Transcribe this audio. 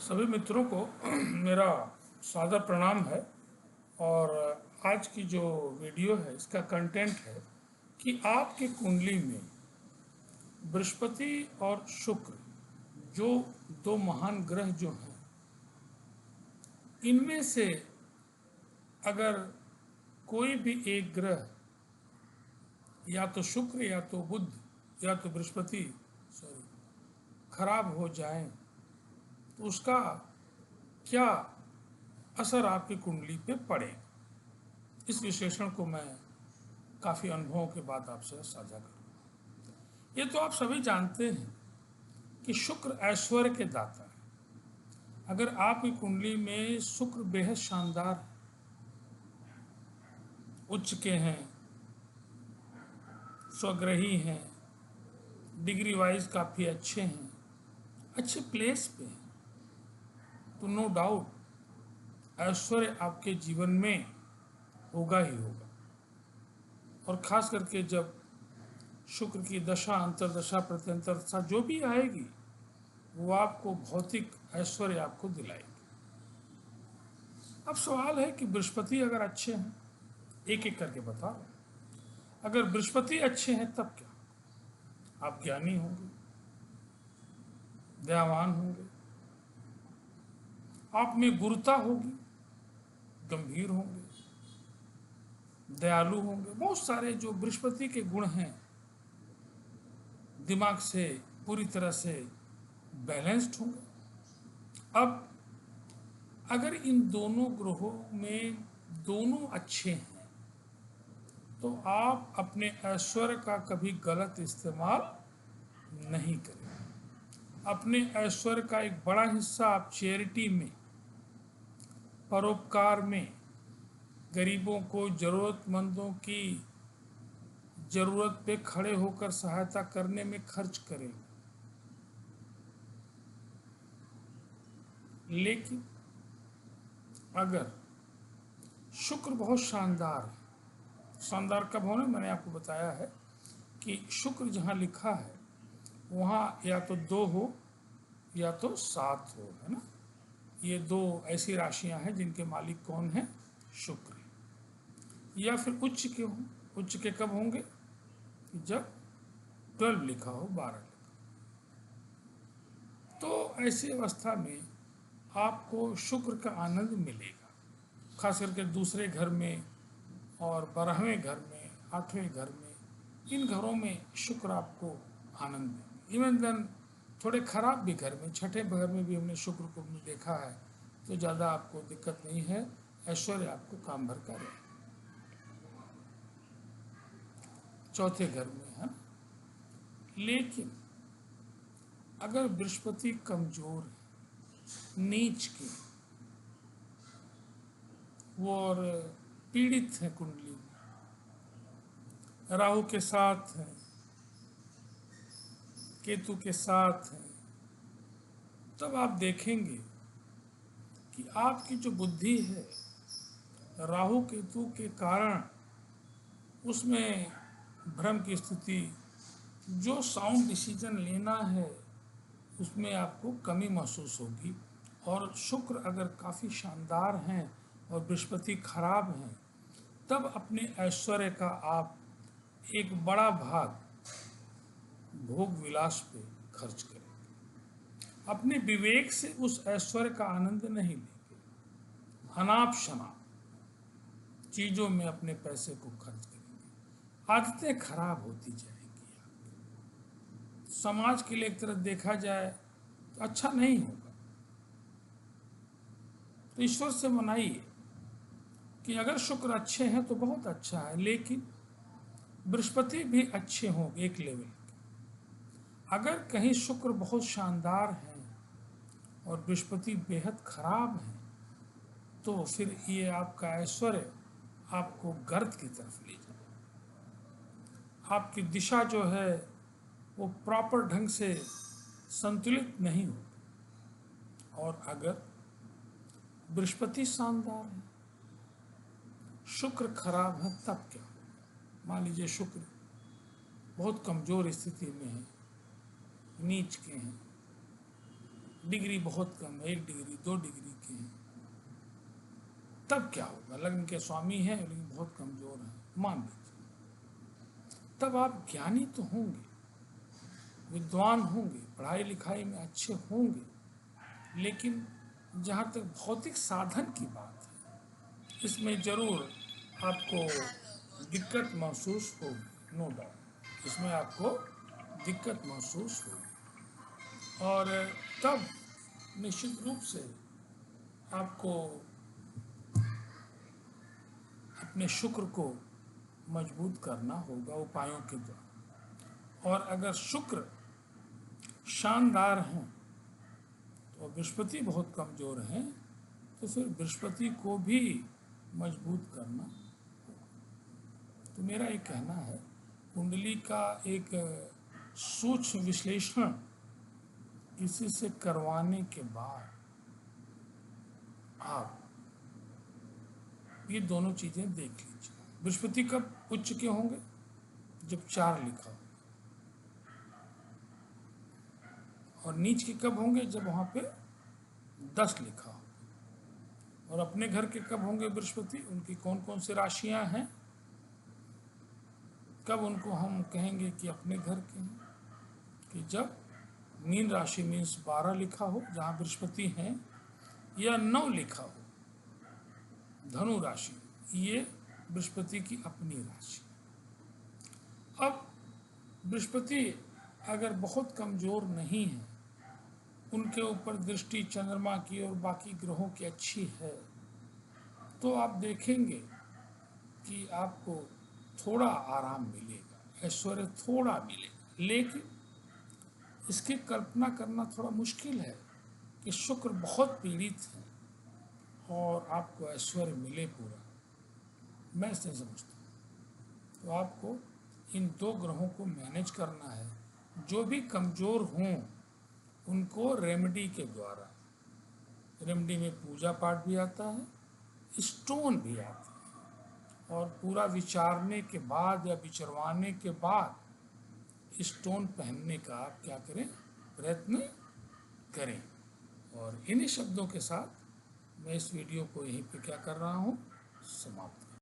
सभी मित्रों को मेरा सादर प्रणाम है। और आज की जो वीडियो है इसका कंटेंट है कि आपकी कुंडली में बृहस्पति और शुक्र जो दो महान ग्रह जो हैं, इनमें से अगर कोई भी एक ग्रह या तो शुक्र या तो बुध या तो बृहस्पति खराब हो जाए तो उसका क्या असर आपकी कुंडली पे पड़ेगा। इस विश्लेषण को मैं काफ़ी अनुभवों के बाद आपसे साझा करूँ। ये तो आप सभी जानते हैं कि शुक्र ऐश्वर्य के दाता है। अगर आपकी कुंडली में शुक्र बेहद शानदार है, उच्च के हैं, स्वग्रही हैं, डिग्री वाइज काफ़ी अच्छे हैं, अच्छे प्लेस पे हैं, तो नो डाउट ऐश्वर्य आपके जीवन में होगा ही होगा। और ख़ास करके जब शुक्र की दशा, अंतरदशा, प्रत्यंतर दशा जो भी आएगी वो आपको भौतिक ऐश्वर्य आपको दिलाएगी। अब सवाल है कि बृहस्पति अगर अच्छे हैं, एक एक करके बताओ। अगर बृहस्पति अच्छे हैं तब क्या? आप ज्ञानी होंगे, दयावान होंगे, आप में गुरुता होगी, गंभीर होंगे, दयालु होंगे। बहुत सारे जो बृहस्पति के गुण हैं, दिमाग से पूरी तरह से बैलेंस्ड होंगे। अब अगर इन दोनों ग्रहों में दोनों अच्छे हैं तो आप अपने ऐश्वर्य का कभी गलत इस्तेमाल नहीं करें। अपने ऐश्वर्य का एक बड़ा हिस्सा आप चैरिटी में, परोपकार में, गरीबों को, जरूरतमंदों की जरूरत पे खड़े होकर सहायता करने में खर्च करें। लेकिन अगर शुक्र बहुत शानदार है, शानदार कब होना मैंने आपको बताया है कि शुक्र जहाँ लिखा है वहाँ या तो 2 हो या तो 7 हो, है ना। ये 2 ऐसी राशियाँ हैं जिनके मालिक कौन है? शुक्र। या फिर उच्च के हों। उच्च के कब होंगे? जब 12 लिखा हो, 12 लिखा। तो ऐसी अवस्था में आपको शुक्र का आनंद मिलेगा, खास करके दूसरे घर में और 12वें घर में, 8वें घर में। इन घरों में शुक्र आपको आनंद देंगे। इवन देन थोड़े खराब भी घर में, 6ठे घर में भी हमने शुक्र को देखा है, तो ज़्यादा आपको दिक्कत नहीं है, ऐश्वर्य आपको काम भर कर है। 4थे घर में है। लेकिन अगर बृहस्पति कमजोर है, नीच के, वो और पीड़ित है कुंडली में, राहु के साथ है, केतु के साथ है, तब आप देखेंगे कि आपकी जो बुद्धि है राहु केतु के कारण उसमें भ्रम की स्थिति, जो साउंड डिसीजन लेना है उसमें आपको कमी महसूस होगी। और शुक्र अगर काफ़ी शानदार हैं और बृहस्पति खराब हैं, तब अपने ऐश्वर्य का आप एक बड़ा भाग भोग विलास पे खर्च करेंगे। अपने विवेक से उस ऐश्वर्य का आनंद नहीं लेंगे। अनाप शनाप चीज़ों में अपने पैसे को खर्च करेंगे। आदतें खराब होती जाएंगी। समाज के लिए एक तरफ देखा जाए तो अच्छा नहीं होगा। तो ईश्वर से मनाइए कि अगर शुक्र अच्छे हैं तो बहुत अच्छा है, लेकिन बृहस्पति भी अच्छे हों एक लेवल के। अगर कहीं शुक्र बहुत शानदार हैं और बृहस्पति बेहद खराब हैं तो फिर ये आपका ऐश्वर्य आपको गर्त की तरफ ले जाए। आपकी दिशा जो है वो प्रॉपर ढंग से संतुलित नहीं होती। और अगर बृहस्पति शानदार है, शुक्र खराब है, तब क्या होगा? मान लीजिए शुक्र बहुत कमज़ोर स्थिति में है, नीच के हैं, डिग्री बहुत कम है, 1 डिग्री 2 डिग्री के हैं, तब क्या होगा? लग्न के स्वामी हैं लेकिन बहुत कमजोर हैं, मान लीजिए, तब आप ज्ञानी तो होंगे, विद्वान होंगे, पढ़ाई लिखाई में अच्छे होंगे, लेकिन जहाँ तक भौतिक साधन की बात है, इसमें जरूर आपको दिक्कत महसूस होगी, नो डाउट, इसमें आपको दिक्कत महसूस होगी। और तब निश्चित रूप से आपको अपने शुक्र को मजबूत करना होगा उपायों के द्वारा। और अगर शुक्र शानदार हैं तो बृहस्पति बहुत कमजोर हैं, तो फिर बृहस्पति को भी मजबूत करना होगा। तो मेरा ये कहना है, कुंडली का एक सूक्ष्म विश्लेषण किसी से करवाने के बाद आप ये दोनों चीजें देख लीजिए। बृहस्पति कब उच्च के होंगे? जब 4 लिखा हो। और नीच के कब होंगे? जब वहां पे 10 लिखा हो। और अपने घर के कब होंगे बृहस्पति? उनकी कौन कौन सी राशियां हैं, कब उनको हम कहेंगे कि अपने घर के हैं? कि जब मीन राशि मीन्स 12 लिखा हो जहां बृहस्पति हैं, या 9 लिखा हो धनु राशि, ये बृहस्पति की अपनी राशि। अब बृहस्पति अगर बहुत कमजोर नहीं है, उनके ऊपर दृष्टि चंद्रमा की और बाकी ग्रहों की अच्छी है, तो आप देखेंगे कि आपको थोड़ा आराम मिलेगा, ऐश्वर्य थोड़ा मिलेगा। लेकिन इसकी कल्पना करना थोड़ा मुश्किल है कि शुक्र बहुत पीड़ित है और आपको ऐश्वर्य मिले पूरा, मैं इसे समझता हूँ। तो आपको इन 2 ग्रहों को मैनेज करना है। जो भी कमजोर हों उनको रेमेडी के द्वारा, रेमेडी में पूजा पाठ भी आता है, स्टोन भी आते हैं, और पूरा विचारने के बाद या विचरवाने के बाद स्टोन पहनने का आप क्या करें, प्रयत्न करें। और इन्हीं शब्दों के साथ मैं इस वीडियो को यहीं पे क्या कर रहा हूँ, समाप्त।